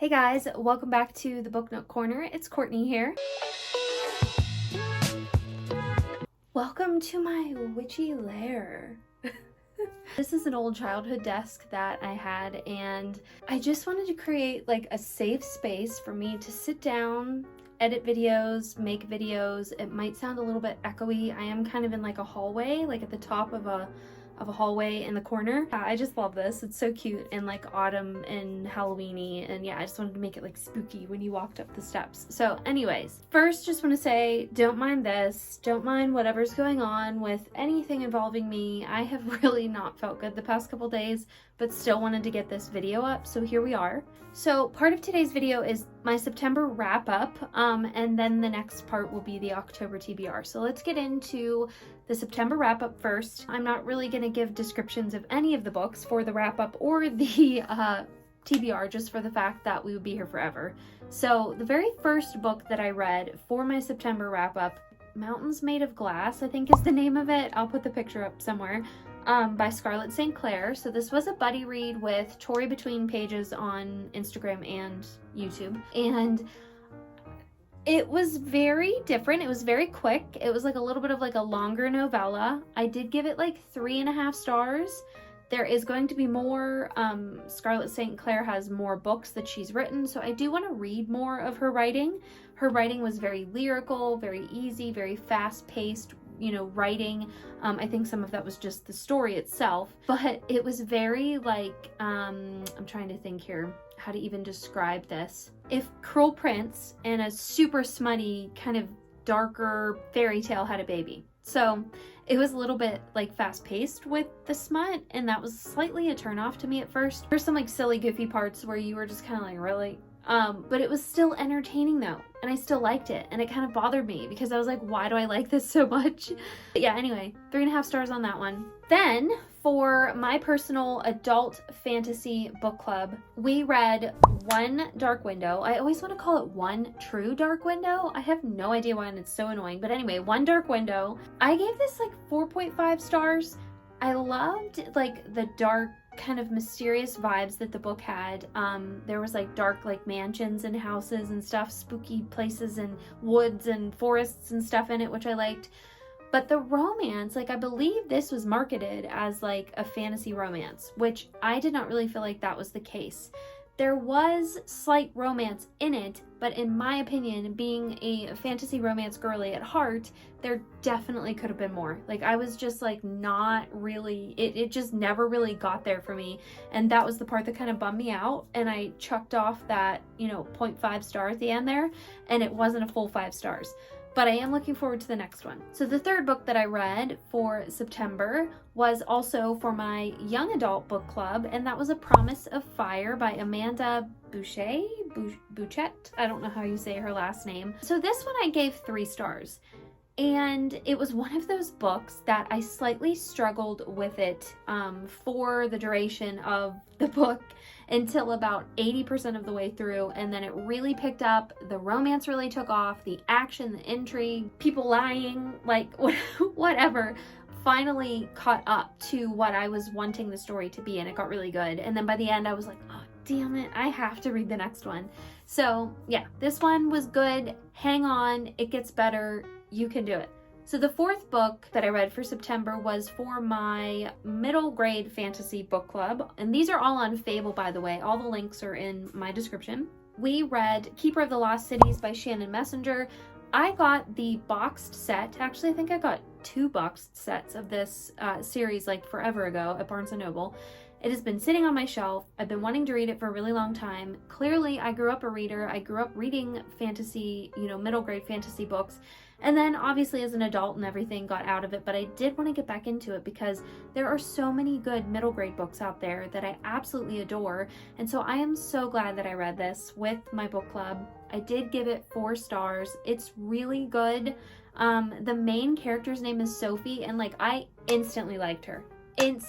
Hey guys, welcome back to the Book Nook Corner. It's Courtney here. Welcome to my witchy lair. This is an old childhood desk that I had, and I just wanted to create like a safe space for me to sit down, edit videos, make videos. It might sound a little bit echoey. I am kind of in like a hallway, like at the top of a hallway in the corner. I just love this. It's so cute and like autumn and Halloweeny, and yeah, I just wanted to make it like spooky when you walked up the steps. So anyways, first just want to say, don't mind this. Don't mind whatever's going on with anything involving me. I have really not felt good the past couple days, but still wanted to get this video up, so here we are. So part of today's video is my September wrap up, and then the next part will be the October TBR. So let's get into the September wrap up first. I'm not really going to give descriptions of any of the books for the wrap up or the TBR, just for the fact that we would be here forever. So the very first book that I read for my September wrap up, Mountains Made of Glass, I think is the name of it. I'll put the picture up somewhere. By Scarlett St. Clair. So this was a buddy read with Tori Between Pages on Instagram and YouTube. And it was very different. It was very quick. It was like a little bit of like a longer novella. I did give it like 3.5 stars. There is going to be more. Scarlett St. Clair has more books that she's written, so I do want to read more of her writing. Her writing was very lyrical, very easy, very fast-paced, writing. I think some of that was just the story itself, but it was very like, I'm trying to think here how to even describe this. If Cruel Prince and a super smutty kind of darker fairy tale had a baby. So it was a little bit like fast paced with the smut, and that was slightly a turn off to me at first. There's some like silly goofy parts where you were just kind of like, really? But it was still entertaining though, and I still liked it, and it kind of bothered me because I was like, why do I like this so much? But yeah, anyway, 3.5 stars on that one. Then for my personal adult fantasy book club, we read One Dark Window. I always want to call it One True Dark Window. I have no idea why, and it's so annoying, but anyway, One Dark Window. I gave this like 4.5 stars. I loved like the dark kind of mysterious vibes that the book had. There was like dark like mansions and houses and stuff, spooky places and woods and forests and stuff in it, which I liked. But the romance, like I believe this was marketed as like a fantasy romance, which I did not really feel like that was the case. There was slight romance in it, but in my opinion, being a fantasy romance girly at heart, there definitely could have been more. Like I was just like not really, it just never really got there for me. And that was the part that kind of bummed me out. And I chucked off that, 0.5 star at the end there, and it wasn't a full 5 stars. But I am looking forward to the next one. So the third book that I read for September was also for my young adult book club, and that was A Promise of Fire by Amanda Bouchet. I don't know how you say her last name. So this one I gave 3 stars. And it was one of those books that I slightly struggled with it for the duration of the book until about 80% of the way through, and then it really picked up. The romance really took off, the action, the intrigue, people lying, like whatever, finally caught up to what I was wanting the story to be, and it got really good. And then by the end I was like, oh damn it, I have to read the next one. So yeah, this one was good. Hang on, it gets better. You can do it. So the fourth book that I read for September was for my middle grade fantasy book club. And these are all on FABLE, by the way. All the links are in my description. We read Keeper of the Lost Cities by Shannon Messenger. I got the boxed set. Actually, I think I got 2 boxed sets of this series like forever ago at Barnes & Noble. It has been sitting on my shelf. I've been wanting to read it for a really long time. Clearly, I grew up a reader. I grew up reading fantasy, middle grade fantasy books. And then obviously as an adult and everything got out of it, but I did want to get back into it because there are so many good middle grade books out there that I absolutely adore. And so I am so glad that I read this with my book club. I did give it 4 stars. It's really good. The main character's name is Sophie, and like I instantly liked her. And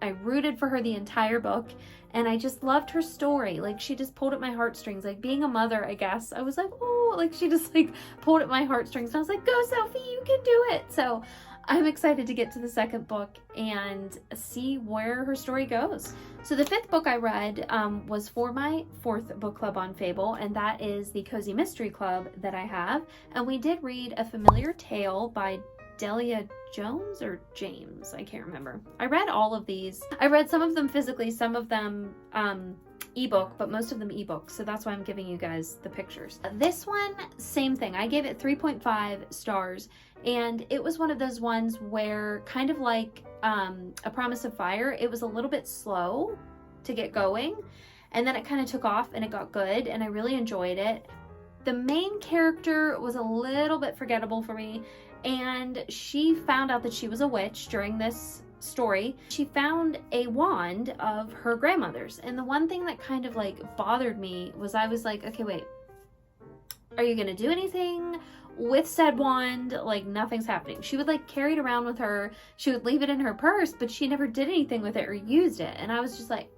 I rooted for her the entire book, and I just loved her story. Like she just pulled at my heartstrings, like being a mother, I guess. I was like, oh, like she just like pulled at my heartstrings, and I was like, go Sophie, you can do it. So I'm excited to get to the second book and see where her story goes. So the fifth book I read was for my fourth book club on Fable, and that is the Cozy Mystery Club that I have. And we did read A Familiar Tale by Delia Jones or James, I can't remember. I read all of these. I read some of them physically, some of them ebook, but most of them ebook, so that's why I'm giving you guys the pictures. This one, same thing. I gave it 3.5 stars, and it was one of those ones where, kind of like A Promise of Fire, it was a little bit slow to get going, and then it kind of took off and it got good, and I really enjoyed it. The main character was a little bit forgettable for me, and she found out that she was a witch during this story. She found a wand of her grandmother's, and the one thing that kind of like bothered me was I was like, okay, wait, are you gonna do anything with said wand? Like, nothing's happening. She would like carry it around with her, she would leave it in her purse, but she never did anything with it or used it, and I was just like,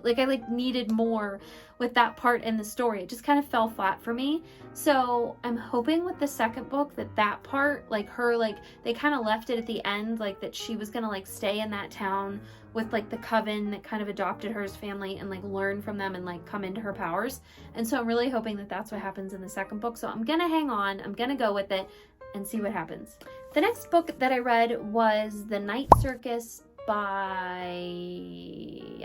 like I like needed more with that part in the story. It just kind of fell flat for me. So I'm hoping with the second book that part, like her, like they kind of left it at the end, like that she was gonna like stay in that town with like the coven that kind of adopted her as family and like learn from them and like come into her powers. And so I'm really hoping that that's what happens in the second book. So I'm gonna hang on, I'm gonna go with it and see what happens. The next book that I read was The Night Circus by,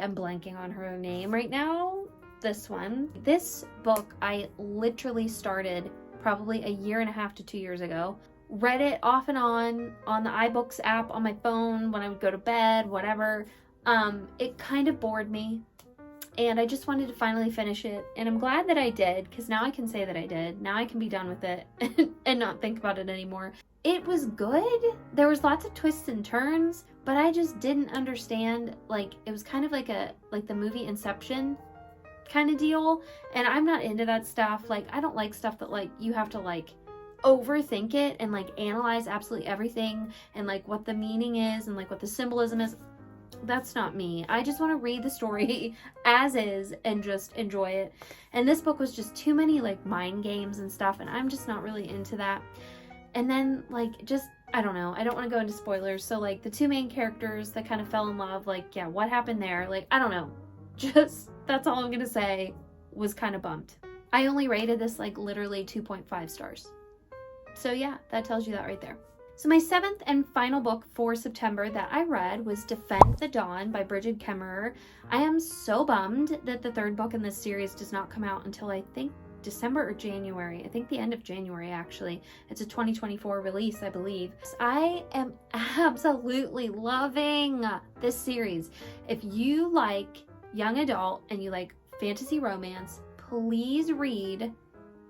I'm blanking on her name right now, this one. This book I literally started probably a year and a half to 2 years ago. Read it off and on the iBooks app on my phone when I would go to bed, whatever. It kind of bored me, and I just wanted to finally finish it, and I'm glad that I did, because now I can say that I did. Now I can be done with it and not think about it anymore. It was good. There was lots of twists and turns, but I just didn't understand, like, it was kind of like the movie Inception kind of deal, and I'm not into that stuff. Like, I don't like stuff that, like, you have to, like, overthink it and, like, analyze absolutely everything and, like, what the meaning is and, like, what the symbolism is. That's not me. I just want to read the story as is and just enjoy it. And this book was just too many, like, mind games and stuff, and I'm just not really into that. And then, like, just, I don't know. I don't want to go into spoilers. So, like, the two main characters that kind of fell in love, like, yeah, what happened there? Like, I don't know. Just, that's all I'm going to say. Was kind of bummed. I only rated this, like, literally 2.5 stars. So, yeah, that tells you that right there. So my seventh and final book for September that I read was Defend the Dawn by Bridget Kemmerer. I am so bummed that the third book in this series does not come out until, I think, December or January. I think the end of January, actually. It's a 2024 release, I believe. I am absolutely loving this series. If you like young adult and you like fantasy romance, please read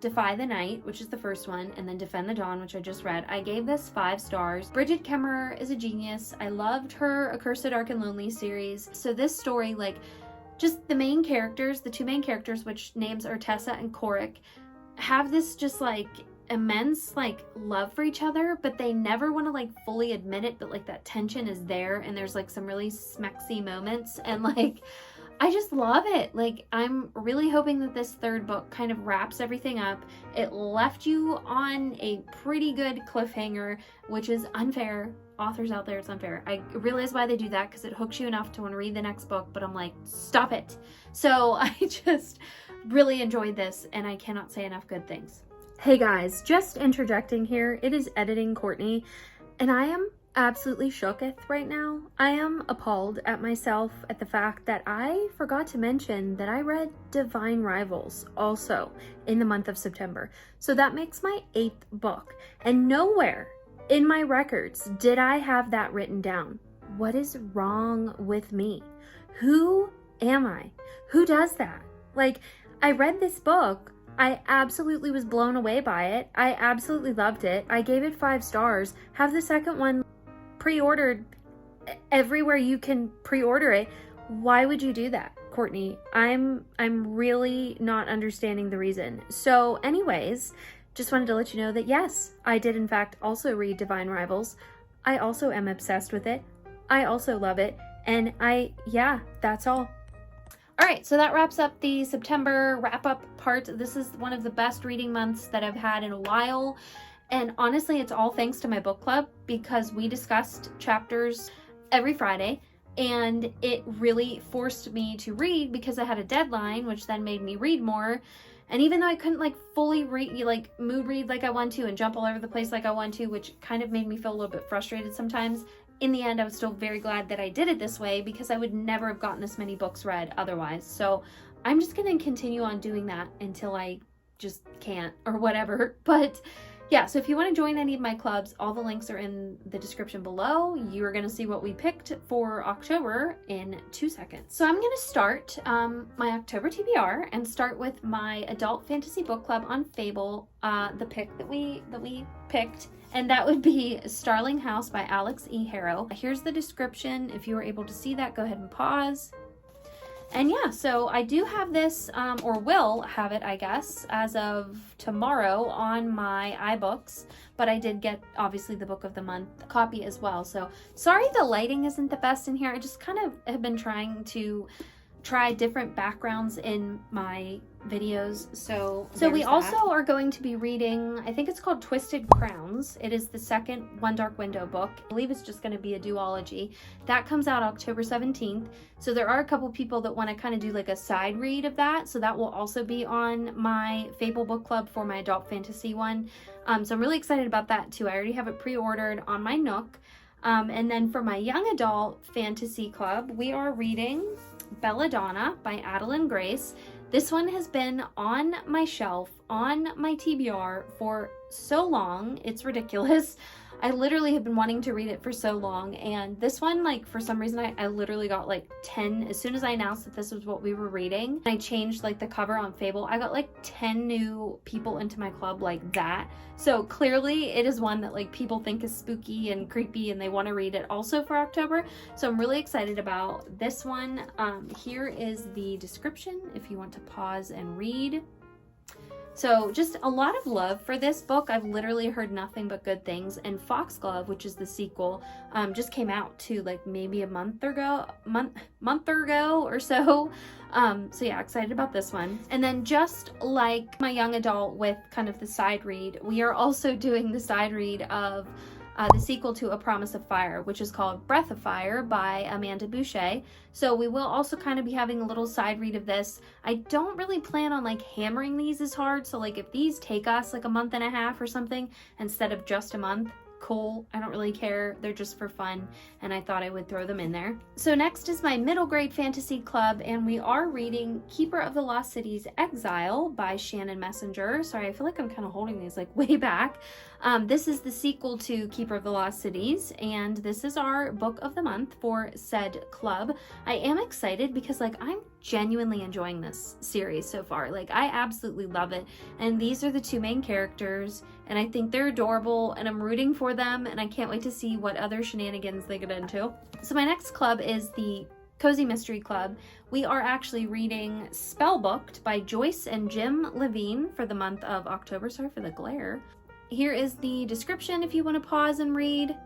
Defy the Night, which is the first one, and then Defend the Dawn, which I just read. I gave this 5 stars. Bridget Kemmerer is a genius. I loved her A Curse, Dark and Lonely series. So this story, like, just the main characters, the two main characters, which names are Tessa and Korik, have this just like immense like love for each other, but they never want to like fully admit it, but like that tension is there, and there's like some really smexy moments, and like I just love it. Like, I'm really hoping that this third book kind of wraps everything up. It left you on a pretty good cliffhanger, which is unfair. Authors out there, it's unfair. I realize why they do that, because it hooks you enough to want to read the next book, but I'm like, stop it. So I just really enjoyed this, and I cannot say enough good things. Hey guys, just interjecting here. It is editing Courtney, and I am absolutely shooketh right now. I am appalled at myself at the fact that I forgot to mention that I read Divine Rivals also in the month of September. So that makes my 8th book, and nowhere in my records did I have that written down. What is wrong with me? Who am I? Who does that? Like, I read this book, I absolutely was blown away by it. I absolutely loved it. I gave it 5 stars. Have the second one pre-ordered everywhere you can pre-order it. Why would you do that, Courtney? I'm really not understanding the reason. So anyways, just wanted to let you know that yes, I did in fact also read Divine Rivals. I also am obsessed with it. I also love it. And yeah, that's all. All right, so that wraps up the September wrap-up part. This is one of the best reading months that I've had in a while. And honestly, it's all thanks to my book club, because we discussed chapters every Friday, and it really forced me to read because I had a deadline, which then made me read more. And even though I couldn't like fully read, like mood read like I want to and jump all over the place like I want to, which kind of made me feel a little bit frustrated sometimes, in the end I was still very glad that I did it this way, because I would never have gotten this many books read otherwise. So I'm just going to continue on doing that until I just can't or whatever. But yeah, so if you want to join any of my clubs, all the links are in the description below. You are going to see what we picked for October in 2 seconds. So I'm going to start my October TBR and start with my adult fantasy book club on Fable, the pick that we picked, and that would be Starling House by Alex E. Harrow. Here's the description. If you were able to see that, go ahead and pause. And yeah, so I do have this, or will have it, I guess, as of tomorrow on my iBooks, but I did get, obviously, the Book of the Month copy as well. So sorry the lighting isn't the best in here. I just kind of have been trying to try different backgrounds in my videos. So we also are going to be reading, I think it's called Twisted Crowns. It is the second One Dark Window book. I believe it's just going to be a duology. That comes out October 17th. So there are a couple people that want to kind of do like a side read of that. So that will also be on my Fable book club for my adult fantasy one. So I'm really excited about that too. I already have it pre-ordered on my Nook. And then for my young adult fantasy club, we are reading Belladonna by Adeline Grace. This one has been on my shelf, on my TBR for so long, it's ridiculous. I literally have been wanting to read it for so long, and this one, like, for some reason, I literally got like 10, as soon as I announced that this was what we were reading, I changed like the cover on Fable, I got like 10 new people into my club like that. So clearly it is one that like people think is spooky and creepy and they want to read it also for October. So I'm really excited about this one. Here is the description if you want to pause and read. So just a lot of love for this book. I've literally heard nothing but good things. And Foxglove, which is the sequel, just came out too, like maybe a month ago or so. So yeah, excited about this one. And then just like my young adult with kind of the side read, we are also doing the side read of the sequel to A Promise of Fire, which is called Breath of Fire by Amanda Boucher. So we will also kind of be having a little side read of this. I don't really plan on like hammering these as hard. So like if these take us like a month and a half or something instead of just a month, cool. I don't really care. They're just for fun, and I thought I would throw them in there. So next is my middle grade fantasy club, and we are reading Keeper of the Lost Cities Exile by Shannon Messenger. Sorry, I feel like I'm kind of holding these like way back. This is the sequel to Keeper of the Lost Cities, and this is our book of the month for said club. I am excited because like I'm genuinely enjoying this series so far. Like I absolutely love it, and these are the two main characters, and I think they're adorable, and I'm rooting for them, and I can't wait to see what other shenanigans they get into. So my next club is the Cozy Mystery Club. We are actually reading Spellbooked by Joyce and Jim Levine for the month of October. Sorry for the glare. Here is the description if you want to pause and read.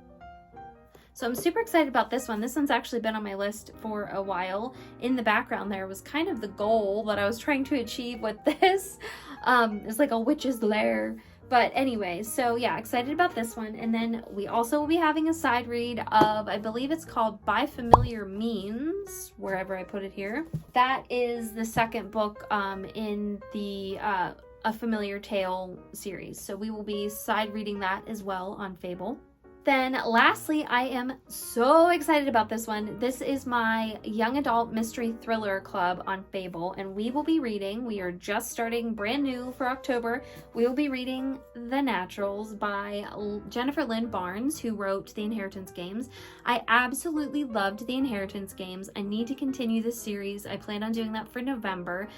So I'm super excited about this one. This one's actually been on my list for a while. In the background there was kind of the goal that I was trying to achieve with this. It's like a witch's lair. But anyway, so yeah, excited about this one. And then we also will be having a side read of, I believe it's called By Familiar Means, wherever I put it here. That is the second book in the A Familiar Tale series. So we will be side reading that as well on Fable. Then lastly, I am so excited about this one. This is my young adult mystery thriller club on Fable, and we are just starting brand new for October. We will be reading The Naturals by Jennifer Lynn Barnes, who wrote The Inheritance Games. I absolutely loved The Inheritance Games. I need to continue this series. I plan on doing that for November.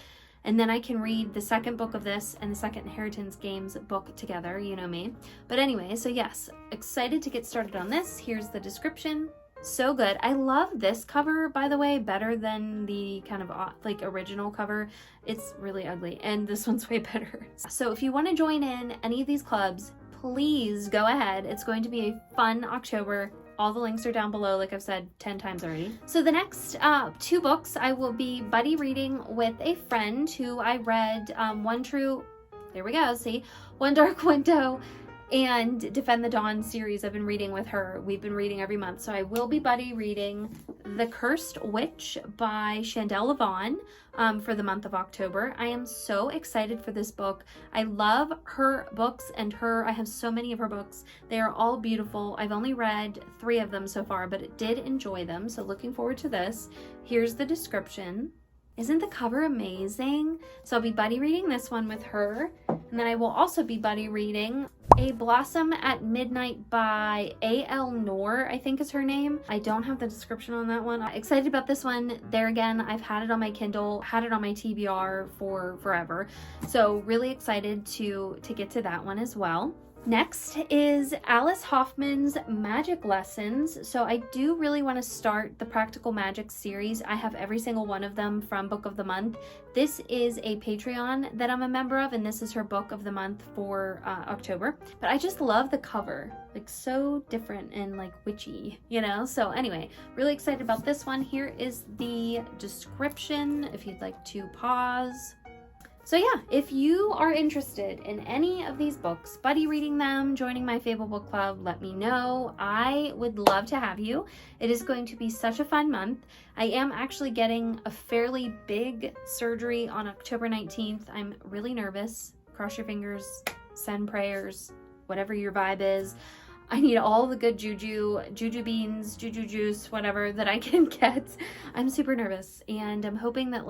And then I can read the second book of this and the second Inheritance Games book together, you know me. But anyway, so yes, excited to get started on this. Here's the description. So good. I love this cover, by the way, better than the kind of like original cover. It's really ugly, and this one's way better. So if you want to join in any of these clubs, please go ahead. It's going to be a fun October. All the links are down below, like I've said 10 times already. So the next two books I will be buddy reading with a friend who I read One Dark Window And Defend the Dawn series I've been reading with her. We've been reading every month. So I will be buddy reading The Cursed Witch by Chandel Levon for the month of October. I am so excited for this book. I love her books and I have so many of her books. They are all beautiful. I've only read 3 of them so far, but I did enjoy them. So looking forward to this. Here's the description. Isn't the cover amazing? So I'll be buddy reading this one with her. And then I will also be buddy reading A Blossom at Midnight by A.L. Noor, I think is her name. I don't have the description on that one. I'm excited about this one. There again, I've had it on my Kindle, had it on my TBR for forever. So really excited to get to that one as well. Next is Alice Hoffman's Magic Lessons. So I do really want to start the Practical Magic series. I have every single one of them from Book of the Month. This is a Patreon that I'm a member of, and this is her Book of the Month for October. But I just love the cover, like so different and like witchy, you know? So anyway, really excited about this one. Here is the description if you'd like to pause. So yeah, if you are interested in any of these books, buddy reading them, joining my Fable Book Club, let me know. I would love to have you. It is going to be such a fun month. I am actually getting a fairly big surgery on October 19th. I'm really nervous. Cross your fingers, send prayers, whatever your vibe is. I need all the good juju beans, juju juice, whatever that I can get. I'm super nervous, and I'm hoping that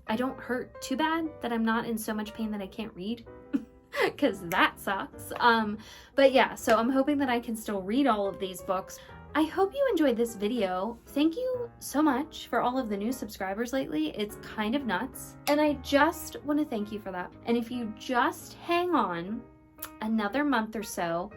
I don't hurt too bad, that I'm not in so much pain that I can't read, because that sucks. But yeah, so I'm hoping that I can still read all of these books. I hope you enjoyed this video. Thank you so much for all of the new subscribers lately. It's kind of nuts. And I just want to thank you for that. And if you just hang on another month or so,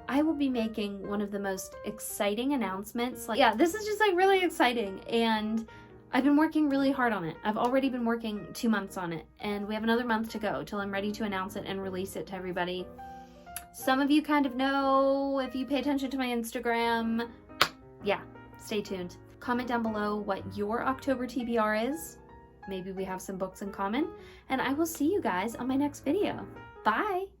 I will be making one of the most exciting announcements. Yeah, this is just really exciting. And I've been working really hard on it. I've already been working 2 months on it, and we have another month to go till I'm ready to announce it and release it to everybody. Some of you kind of know if you pay attention to my Instagram. Yeah, stay tuned. Comment down below what your October TBR is. Maybe we have some books in common, and I will see you guys on my next video. Bye!